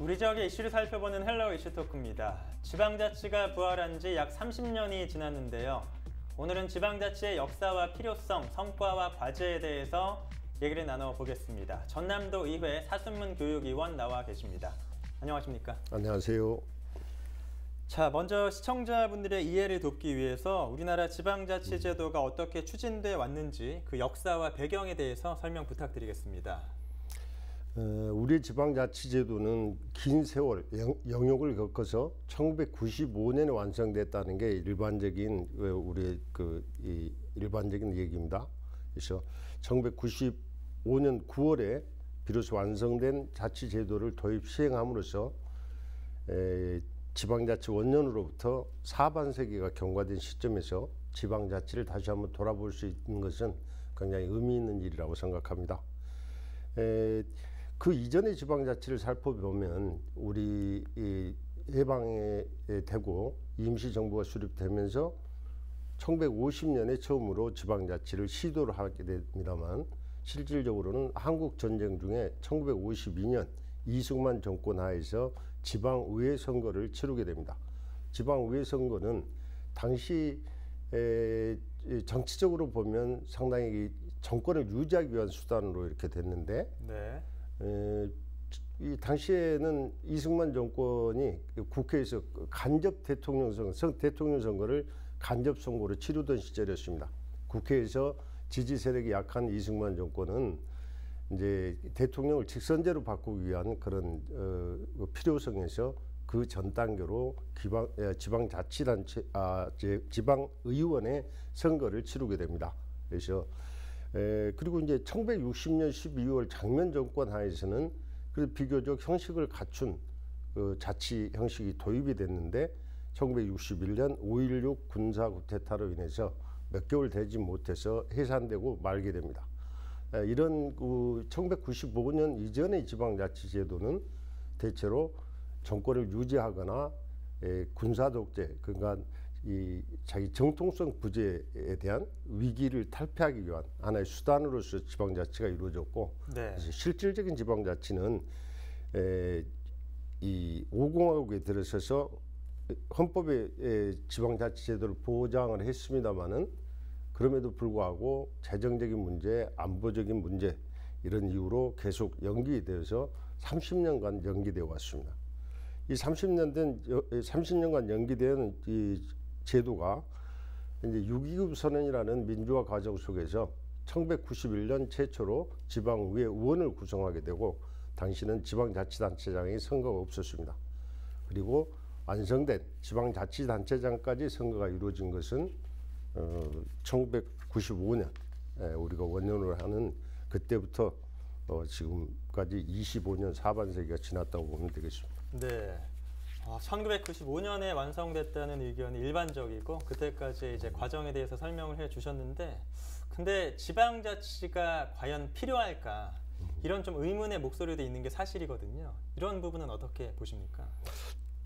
우리 지역의 이슈를 살펴보는 헬로 이슈 토크입니다. 지방자치가 부활한 지 약 30년이 지났는데요. 오늘은 지방자치의 역사와 필요성, 성과와 과제에 대해서 얘기를 나눠보겠습니다. 전남도 의회 사순문 교육위원 나와 계십니다. 안녕하십니까? 안녕하세요. 자, 먼저 시청자분들의 이해를 돕기 위해서 우리나라 지방자치 제도가 어떻게 추진돼 왔는지 그 역사와 배경에 대해서 설명 부탁드리겠습니다. 우리 지방자치제도는 긴 세월 영역을 겪어서 1995년에 완성됐다는 게 일반적인 우리 일반적인 얘기입니다. 그래서 1995년 9월에 비로소 완성된 자치제도를 도입 시행함으로써 지방자치 원년으로부터 4반세기가 경과된 시점에서 지방자치를 다시 한번 돌아볼 수 있는 것은 굉장히 의미 있는 일이라고 생각합니다. 그 이전의 지방자치를 살펴보면 우리 해방이 되고 임시정부가 수립되면서 1950년에 처음으로 지방자치를 시도를 하게 됩니다만 실질적으로는 한국전쟁 중에 1952년 이승만 정권 하에서 지방의회 선거를 치르게 됩니다. 지방의회 선거는 당시 정치적으로 보면 상당히 정권을 유지하기 위한 수단으로 이렇게 됐는데 네. 이 당시에는 이승만 정권이 국회에서 간접 대통령 선거를 간접 선거로 치르던 시절이었습니다. 국회에서 지지 세력이 약한 이승만 정권은 이제 대통령을 직선제로 바꾸기 위한 그런 필요성에서 그 전 단계로 지방자치단체, 지방의원의 선거를 치르게 됩니다. 그래서 그리고 이제 1960년 12월 장면 정권 하에서는 그래도 비교적 형식을 갖춘 자치 형식이 도입이 됐는데 1961년 5.16 군사 쿠데타로 인해서 몇 개월 되지 못해서 해산되고 말게 됩니다. 이런 1995년 이전의 지방자치제도는 대체로 정권을 유지하거나 군사 독재, 그러니까 이 자기 정통성 부재에 대한 위기를 탈피하기 위한 하나의 수단으로서 지방자치가 이루어졌고, 네. 그래서 실질적인 지방자치는 이 5공화국에 들어서서 헌법에 지방자치제도를 보장을 했습니다마는 그럼에도 불구하고 재정적인 문제, 안보적인 문제 이런 이유로 계속 연기되어서 30년간 연기되어 왔습니다. 이 30년간 연기된 이 제도가 이제 6.29 선언이라는 민주화 과정 속에서 1991년 최초로 지방의회 의원을 구성하게 되고 당시는 지방자치단체장의 선거가 없었습니다. 그리고 완성된 지방자치단체장까지 선거가 이루어진 것은 1995년 우리가 원년으로 하는 그때부터 지금까지 25년 4반세기가 지났다고 보면 되겠습니다. 네. 1995년에 완성됐다는 의견이 일반적이고 그때까지 이제 과정에 대해서 설명을 해주셨는데, 근데 지방자치가 과연 필요할까? 이런 좀 의문의 목소리도 있는 게 사실이거든요. 이런 부분은 어떻게 보십니까?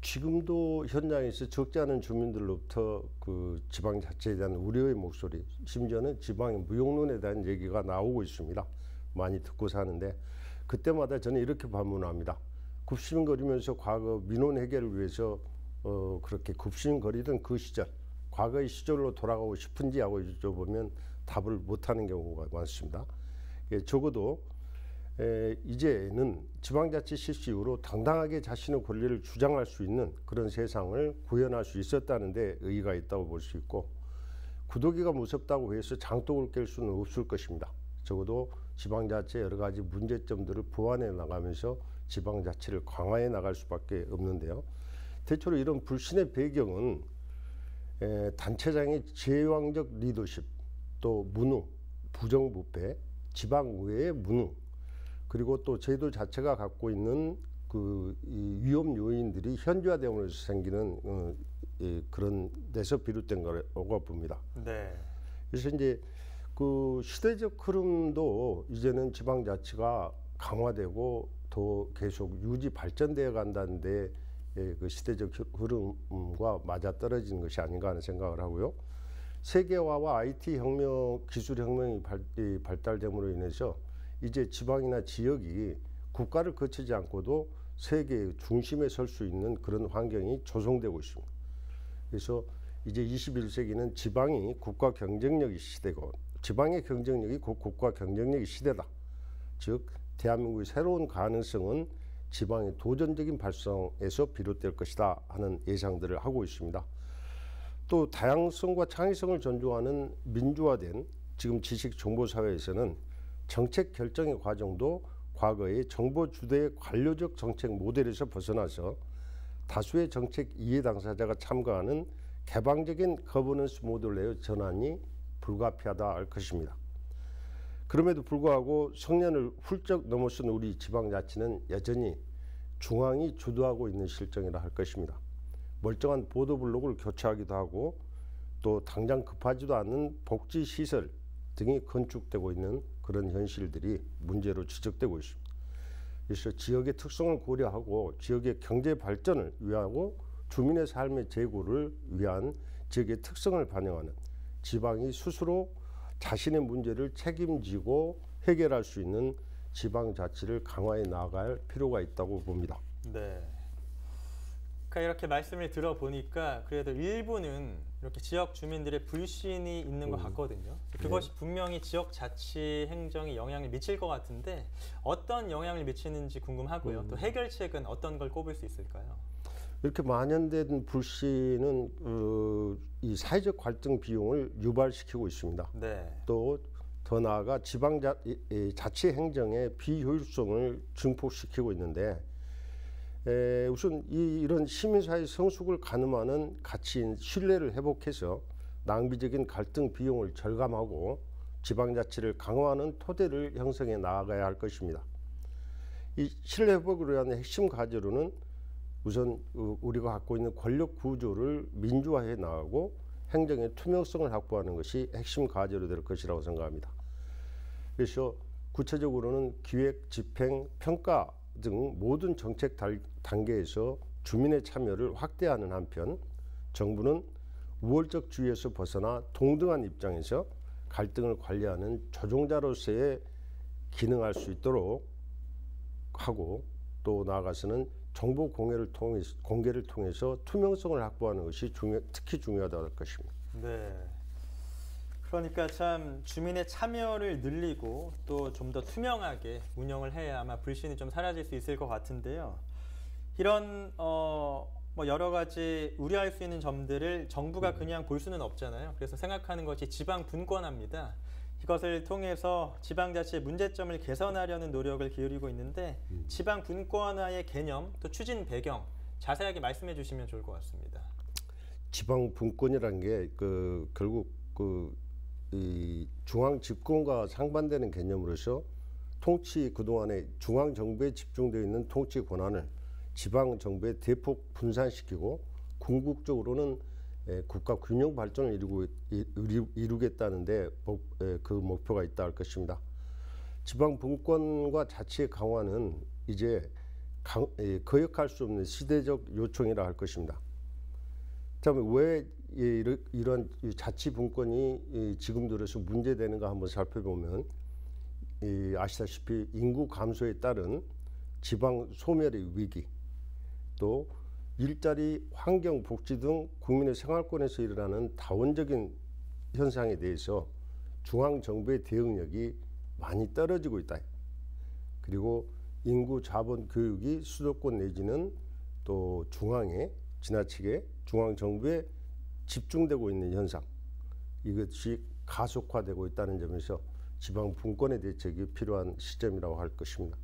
지금도 현장에서 적지 않은 주민들로부터 그 지방자치에 대한 우려의 목소리, 심지어는 지방의 무용론에 대한 얘기가 나오고 있습니다. 많이 듣고 사는데 그때마다 저는 이렇게 반문합니다. 굽신거리면서 과거 민원 해결을 위해서 그렇게 굽신거리던 그 시절, 과거의 시절로 돌아가고 싶은지 하고 여쭤보면 답을 못하는 경우가 많습니다. 적어도 이제는 지방자치 실시 이후로 당당하게 자신의 권리를 주장할 수 있는 그런 세상을 구현할 수 있었다는 데 의의가 있다고 볼 수 있고, 구더기가 무섭다고 해서 장독을 깰 수는 없을 것입니다. 적어도 지방자치의 여러 가지 문제점들을 보완해 나가면서 지방자치를 강화해 나갈 수밖에 없는데요. 대체로 이런 불신의 배경은 단체장의 제왕적 리더십, 또 무능, 부정부패, 지방의회의 무능, 그리고 또 제도 자체가 갖고 있는 그 위험 요인들이 현지화됨으로써 생기는 그런 데서 비롯된 거라고 봅니다. 네. 그래서 이제 그 시대적 흐름도 이제는 지방자치가 강화되고 더 계속 유지 발전되어 간다는데 그 시대적 흐름과 맞아떨어지는 것이 아닌가 하는 생각을 하고요. 세계화와 IT 혁명, 기술 혁명이 발달됨으로 인해서 이제 지방이나 지역이 국가를 거치지 않고도 세계의 중심에 설 수 있는 그런 환경이 조성되고 있습니다. 그래서 이제 21세기는 지방이 국가 경쟁력의 시대고 지방의 경쟁력이 곧 국가 경쟁력의 시대다. 즉 대한민국의 새로운 가능성은 지방의 도전적인 발성에서 비롯될 것이다 하는 예상들을 하고 있습니다. 또 다양성과 창의성을 존중하는 민주화된 지금 지식 정보 사회에서는 정책 결정의 과정도 과거의 정보 주도의 관료적 정책 모델에서 벗어나서 다수의 정책 이해 당사자가 참가하는 개방적인 거버넌스 모델의 전환이 불가피하다 할 것입니다. 그럼에도 불구하고 성년을 훌쩍 넘어선 우리 지방자치는 여전히 중앙이 주도하고 있는 실정이라 할 것입니다. 멀쩡한 보도블록을 교체하기도 하고 또 당장 급하지도 않은 복지시설 등이 건축되고 있는 그런 현실들이 문제로 지적되고 있습니다. 그래서 지역의 특성을 고려하고 지역의 경제 발전을 위하고 주민의 삶의 제고를 위한 지역의 특성을 반영하는 지방이 스스로 자신의 문제를 책임지고 해결할 수 있는 지방자치를 강화해 나갈 필요가 있다고 봅니다. 네. 그러니까 이렇게 말씀을 들어보니까 그래도 일부는 이렇게 지역 주민들의 불신이 있는 것 같거든요. 그것이 네. 분명히 지역 자치 행정에 영향을 미칠 것 같은데 어떤 영향을 미치는지 궁금하고요. 또 해결책은 어떤 걸 꼽을 수 있을까요? 이렇게 만연된 불신은 이 사회적 갈등 비용을 유발시키고 있습니다. 네. 또 더 나아가 지방 자치 행정의 비효율성을 증폭시키고 있는데 우선 이런 시민사회 성숙을 가늠하는 가치인 신뢰를 회복해서 낭비적인 갈등 비용을 절감하고 지방자치를 강화하는 토대를 형성해 나아가야 할 것입니다. 이 신뢰 회복을 위한 핵심 과제로는 우선 우리가 갖고 있는 권력 구조를 민주화해 나가고 행정의 투명성을 확보하는 것이 핵심 과제로 될 것이라고 생각합니다. 그래서 구체적으로는 기획, 집행, 평가 등 모든 정책 단계에서 주민의 참여를 확대하는 한편 정부는 우월적주의에서 벗어나 동등한 입장에서 갈등을 관리하는 조종자로서의 기능할 수 있도록 하고 또 나아가서는 정보 공개를 통해서 투명성을 확보하는 것이 특히 중요하다고 할 것입니다. 네. 그러니까 참 주민의 참여를 늘리고 또 좀 더 투명하게 운영을 해야 아마 불신이 좀 사라질 수 있을 것 같은데요. 이런 뭐 여러 가지 우려할 수 있는 점들을 정부가 그냥 볼 수는 없잖아요. 그래서 생각하는 것이 지방 분권화입니다. 이것을 통해서 지방자치의 문제점을 개선하려는 노력을 기울이고 있는데 지방 분권화의 개념 또 추진 배경 자세하게 말씀해 주시면 좋을 것 같습니다. 지방 분권이라는 게 결국 이 중앙 집권과 상반되는 개념으로서 통치 그동안에 중앙 정부에 집중되어 있는 통치 권한을 지방 정부에 대폭 분산시키고 궁극적으로는 국가 균형 발전을 이루겠다는데 그 목표가 있다 할 것입니다. 지방 분권과 자치의 강화는 이제 거역할 수 없는 시대적 요청이라 할 것입니다. 그다음에 왜 이런 자치 분권이 지금 들어서 문제되는가 한번 살펴보면 아시다시피 인구 감소에 따른 지방 소멸의 위기, 또 일자리, 환경, 복지 등 국민의 생활권에서 일어나는 다원적인 현상에 대해서 중앙 정부의 대응력이 많이 떨어지고 있다. 그리고 인구 자본 교육이 수도권 내지는 또 중앙에 지나치게 중앙 정부에 집중되고 있는 현상, 이것이 가속화되고 있다는 점에서 지방 분권의 대책이 필요한 시점이라고 할 것입니다.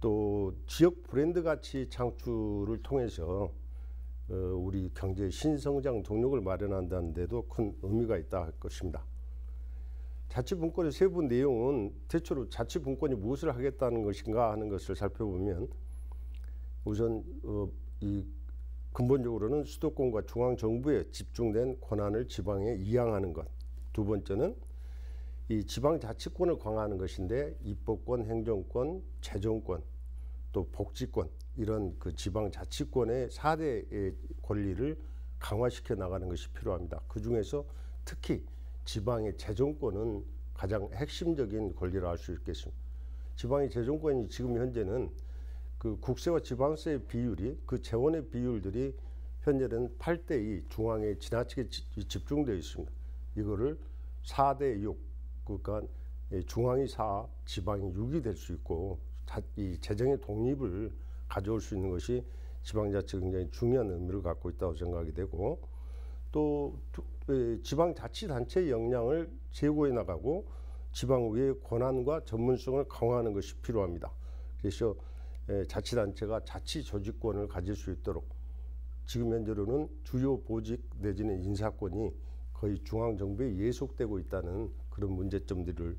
또 지역 브랜드 가치 창출을 통해서 우리 경제 신성장 동력을 마련한다는 데도 큰 의미가 있다 할 것입니다. 자치분권의 세부 내용은 대체로 자치분권이 무엇을 하겠다는 것인가 하는 것을 살펴보면 우선 이 근본적으로는 수도권과 중앙정부에 집중된 권한을 지방에 이양하는 것. 두 번째는 이 지방자치권을 강화하는 것인데 입법권, 행정권, 재정권, 또 복지권 이런 그 지방자치권의 4대의 권리를 강화시켜 나가는 것이 필요합니다. 그 중에서 특히 지방의 재정권은 가장 핵심적인 권리라 할 수 있겠습니다. 지방의 재정권이 지금 현재는 그 국세와 지방세의 비율이 그 재원의 비율들이 현재는 8대2 중앙에 지나치게 집중되어 있습니다. 이거를 4대6 그러니까 중앙이 4, 지방이 6이 될 수 있고 이 재정의 독립을 가져올 수 있는 것이 지방자치가 굉장히 중요한 의미를 갖고 있다고 생각이 되고 또 지방자치단체의 역량을 제고해 나가고 지방의회의 권한과 전문성을 강화하는 것이 필요합니다. 그래서 자치단체가 자치조직권을 가질 수 있도록 지금 현재로는 주요 보직 내지는 인사권이 거의 중앙정부에 예속되고 있다는 그런 문제점들을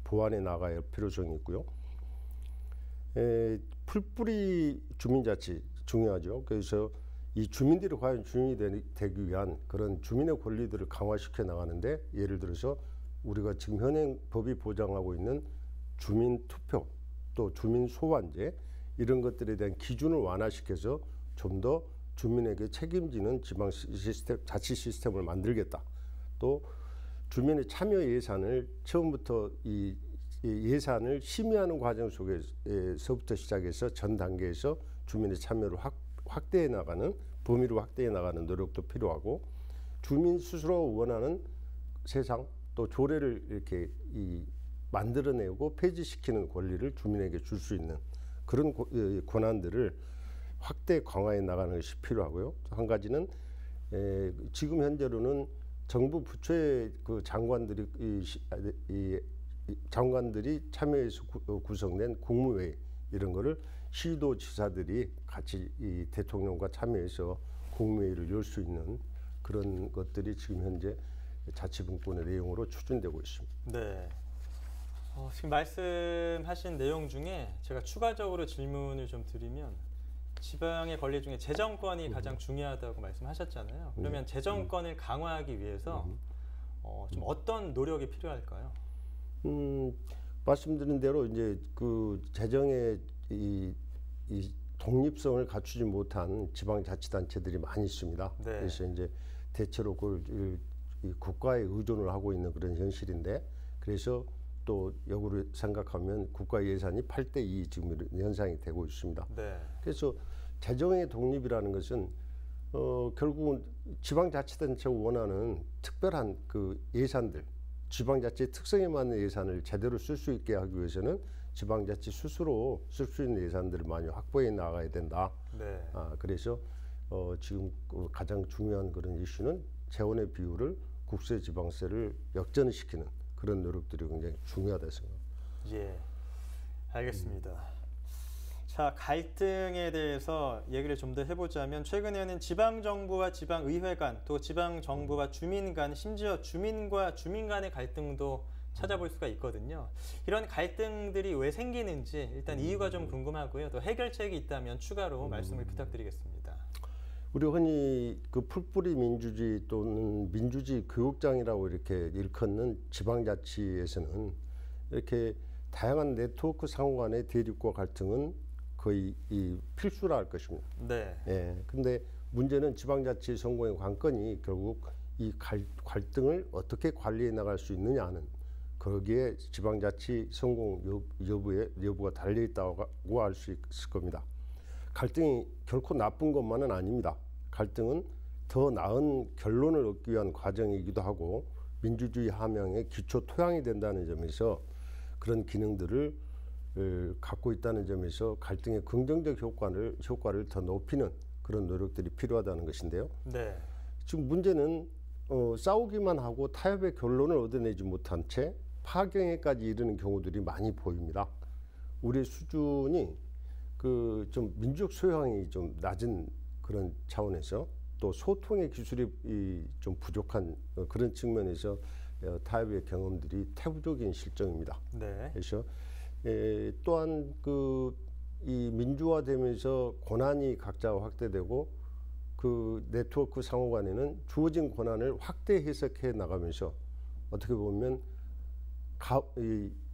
보완해 나가야 할 필요성이 있고요. 풀뿌리 주민자치 중요하죠. 그래서 이 주민들이 과연 주민이 되기 위한 그런 주민의 권리들을 강화시켜 나가는데 예를 들어서 우리가 지금 현행 법이 보장하고 있는 주민투표 또 주민소환제 이런 것들에 대한 기준을 완화시켜서 좀 더 주민에게 책임지는 지방 시스템, 자치 시스템을 만들겠다. 또 주민의 참여 예산을 처음부터 이 예산을 심의하는 과정 속에서부터 시작해서 전 단계에서 주민의 참여를 확대해 나가는 범위를 확대해 나가는 노력도 필요하고 주민 스스로 원하는 세상 또 조례를 이렇게 만들어내고 폐지시키는 권리를 주민에게 줄 수 있는 그런 권한들을 확대 강화해 나가는 것이 필요하고요. 한 가지는 지금 현재로는 정부 부처의 그 장관들이 참여해서 구성된 국무회의 이런 거를 시도지사들이 같이 이 대통령과 참여해서 국무회의를 열 수 있는 그런 것들이 지금 현재 자치분권의 내용으로 추진되고 있습니다. 네. 지금 말씀하신 내용 중에 제가 추가적으로 질문을 좀 드리면 지방의 권리 중에 재정권이 가장 중요하다고 말씀하셨잖아요. 그러면 재정권을 강화하기 위해서 좀 어떤 노력이 필요할까요? 말씀드린 대로 이제 그 재정의 이 독립성을 갖추지 못한 지방자치단체들이 많이 있습니다. 네. 그래서 이제 대체로 그걸 국가에 의존을 하고 있는 그런 현실인데 그래서 또 역으로 생각하면 국가 예산이 8대2 지금 현상이 되고 있습니다. 네. 그래서 재정의 독립이라는 것은 결국은 지방자치단체가 원하는 특별한 그 예산들, 지방자치의 특성에 맞는 예산을 제대로 쓸 수 있게 하기 위해서는 지방자치 스스로 쓸 수 있는 예산들을 많이 확보해 나가야 된다. 네. 그래서 지금 가장 중요한 그런 이슈는 재원의 비율을 국세, 지방세를 역전시키는 그런 노력들이 굉장히 중요하다 생각합니다. 예, 알겠습니다. 자, 갈등에 대해서 얘기를 좀 더 해보자면 최근에는 지방정부와 지방의회 간, 또 지방정부와 주민 간, 심지어 주민과 주민 간의 갈등도 찾아볼 수가 있거든요. 이런 갈등들이 왜 생기는지 일단 이유가 좀 궁금하고요. 또 해결책이 있다면 추가로 말씀을 부탁드리겠습니다. 우리 흔히 그 풀뿌리 민주주의 또는 민주주의 교육장이라고 이렇게 일컫는 지방자치에서는 이렇게 다양한 네트워크 상호 간의 대립과 갈등은 거의 필수라 할 것입니다. 네. 예. 근데 문제는 지방자치 성공의 관건이 결국 이 갈등을 어떻게 관리해 나갈 수 있느냐 하는 거기에 지방자치 성공 여부가 달려 있다고 할 수 있을 겁니다. 갈등이 결코 나쁜 것만은 아닙니다. 갈등은 더 나은 결론을 얻기 위한 과정이기도 하고 민주주의 함양의 기초 토양이 된다는 점에서 그런 기능들을 갖고 있다는 점에서 갈등의 긍정적 효과를 더 높이는 그런 노력들이 필요하다는 것인데요. 네. 지금 문제는 싸우기만 하고 타협의 결론을 얻어내지 못한 채 파경에까지 이르는 경우들이 많이 보입니다. 우리의 수준이 그 좀 민족 소양이 좀 낮은 그런 차원에서 또 소통의 기술이 좀 부족한 그런 측면에서 타협의 경험들이 태부적인 실정입니다. 네. 그래서 또한 이 민주화되면서 권한이 각자 확대되고 그 네트워크 상호 간에는 주어진 권한을 확대 해석해 나가면서 어떻게 보면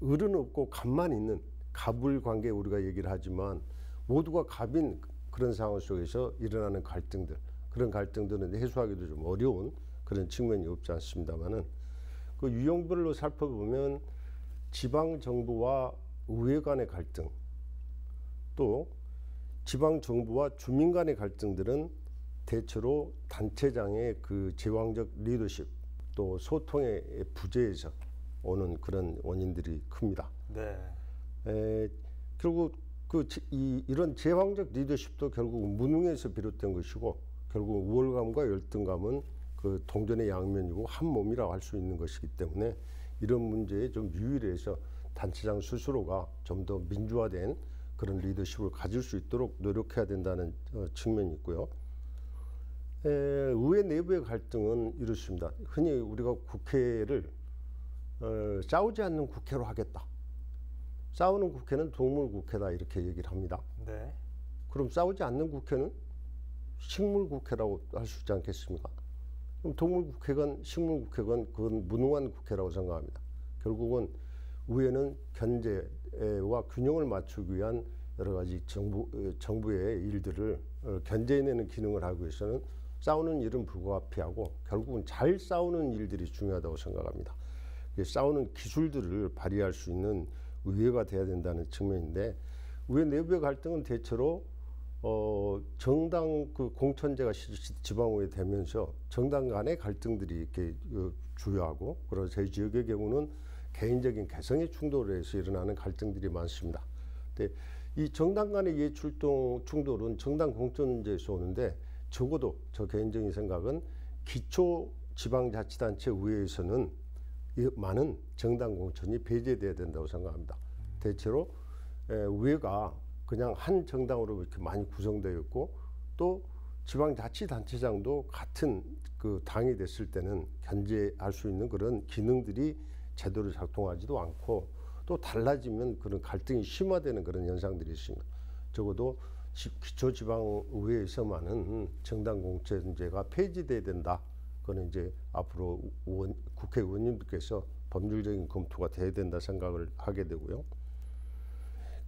을은 없고 갑만 있는 갑을 관계 우리가 얘기를 하지만 모두가 갑인 그런 상황 속에서 일어나는 갈등들 그런 갈등들은 해소하기도 좀 어려운 그런 측면이 없지 않습니다만은 그 유형별로 살펴보면 지방 정부와 의회 간의 갈등 또 지방 정부와 주민 간의 갈등들은 대체로 단체장의 그 제왕적 리더십 또 소통의 부재에서 오는 그런 원인들이 큽니다. 네. 결국 이런 제왕적 리더십도 결국 무능에서 비롯된 것이고 결국 우월감과 열등감은 그 동전의 양면이고 한 몸이라고 할 수 있는 것이기 때문에 이런 문제에 좀 유의해서 단체장 스스로가 좀 더 민주화된 그런 리더십을 가질 수 있도록 노력해야 된다는 측면이 있고요. 의회 내부의 갈등은 이렇습니다. 흔히 우리가 국회를 싸우지 않는 국회로 하겠다. 싸우는 국회는 동물국회다 이렇게 얘기를 합니다. 네. 그럼 싸우지 않는 국회는 식물국회라고 할 수 있지 않겠습니까? 그럼 동물국회건 식물국회건 그건 무능한 국회라고 생각합니다. 결국은 의회는 견제와 균형을 맞추기 위한 여러 가지 정부의 일들을 견제해내는 기능을 하기 위해서는 싸우는 일은 불가피하고 결국은 잘 싸우는 일들이 중요하다고 생각합니다. 싸우는 기술들을 발휘할 수 있는 의회가 돼야 된다는 측면인데 의회 내부의 갈등은 대체로 정당 그 공천제가 지방의회 되면서 정당 간의 갈등들이 이렇게 주요하고 그리고 저희 지역의 경우는 개인적인 개성의 충돌에 의해서 일어나는 갈등들이 많습니다. 근데 이 정당 간의 이해 충돌은 정당 공천제에서 오는데 적어도 저 개인적인 생각은 기초 지방자치단체 의회에서는 많은 정당 공천이 배제돼야 된다고 생각합니다. 대체로 의회가 그냥 한 정당으로 이렇게 많이 구성되어 있고 또 지방자치단체장도 같은 그 당이 됐을 때는 견제할 수 있는 그런 기능들이 제대로 작동하지도 않고 또 달라지면 그런 갈등이 심화되는 그런 현상들이 있습니다. 적어도 기초지방의회에서만은 정당 공천제가 폐지돼야 된다. 그거는 이제 앞으로 국회의원님들께서 법률적인 검토가 돼야 된다 생각을 하게 되고요.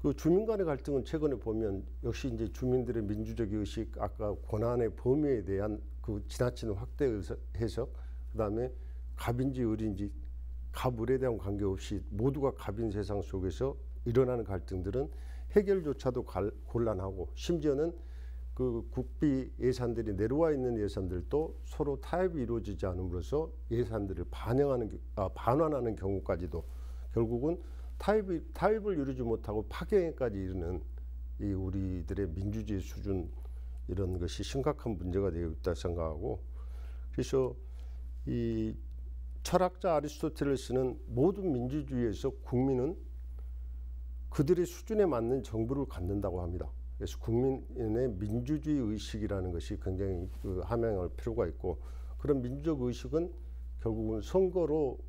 그 주민 간의 갈등은 최근에 보면 역시 이제 주민들의 민주적 의식, 아까 권한의 범위에 대한 그 지나치는 확대 해석, 그다음에 갑인지 을인지 갑을에 대한 관계없이 모두가 갑인 세상 속에서 일어나는 갈등들은 해결조차도 곤란하고 심지어는 그 국비 예산들이 내려와 있는 예산들도 서로 타협이 이루어지지 않음으로써 예산들을 반환하는 경우까지도 결국은 타협을 이루지 못하고 파괴까지 이르는 이 우리들의 민주주의 수준 이런 것이 심각한 문제가 되어 있다 생각하고 그래서 이 철학자 아리스토텔레스는 모든 민주주의에서 국민은 그들의 수준에 맞는 정부를 갖는다고 합니다. 그래서 국민의 민주주의 의식이라는 것이 굉장히 함양할 필요가 있고 그런 민주적 의식은 결국은 선거로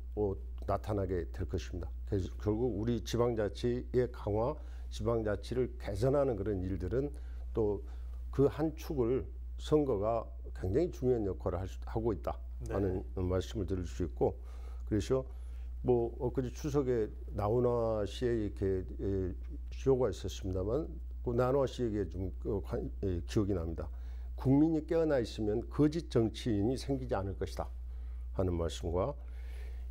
나타나게 될 것입니다. 그래서 결국 우리 지방자치의 강화, 지방자치를 개선하는 그런 일들은 또 그 한 축을 선거가 굉장히 중요한 역할을 하고 있다라는 말씀을 드릴 수 있고 그래서 뭐 엊그제 추석에 나훈아 씨의 이렇게 쇼가 있었습니다만 그 나훈아 씨에게 좀 기억이 납니다. 국민이 깨어나 있으면 거짓 정치인이 생기지 않을 것이다 하는 말씀과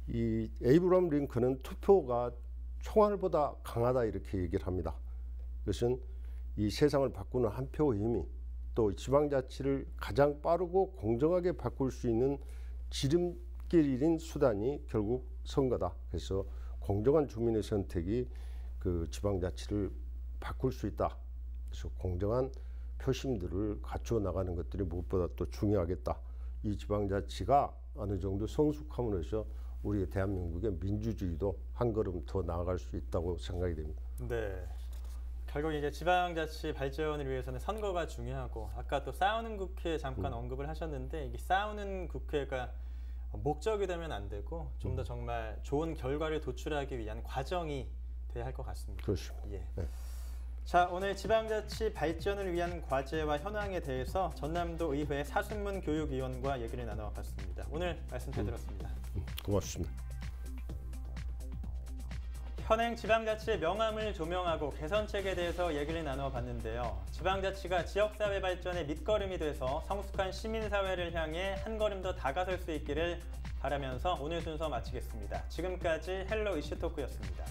이 에이브러함 링컨은 투표가 총알보다 강하다 이렇게 얘기를 합니다. 그것은 이 세상을 바꾸는 한 표의 힘이 또 지방자치를 가장 빠르고 공정하게 바꿀 수 있는 지름길인 수단이 결국 선거다. 그래서 공정한 주민의 선택이 그 지방자치를 바꿀 수 있다. 그래서 공정한 표심들을 갖추어 나가는 것들이 무엇보다 또 중요하겠다. 이 지방자치가 어느 정도 성숙함으로 해서 우리 대한민국의 민주주의도 한 걸음 더 나아갈 수 있다고 생각이 됩니다. 네. 결국 이제 지방자치 발전을 위해서는 선거가 중요하고 아까 또 싸우는 국회 잠깐 언급을 하셨는데 이게 싸우는 국회가 목적이 되면 안 되고 좀 더 정말 좋은 결과를 도출하기 위한 과정이 돼야 할 것 같습니다. 그렇습니다. 예. 네. 자, 오늘 지방자치 발전을 위한 과제와 현황에 대해서 전남도 의회 사순문 교육위원과 얘기를 나눠봤습니다. 오늘 말씀 잘 들었습니다. 고맙습니다. 현행 지방자치의 명암을 조명하고 개선책에 대해서 얘기를 나눠봤는데요. 지방자치가 지역사회 발전의 밑거름이 돼서 성숙한 시민사회를 향해 한 걸음 더 다가설 수 있기를 바라면서 오늘 순서 마치겠습니다. 지금까지 헬로 이슈토크였습니다.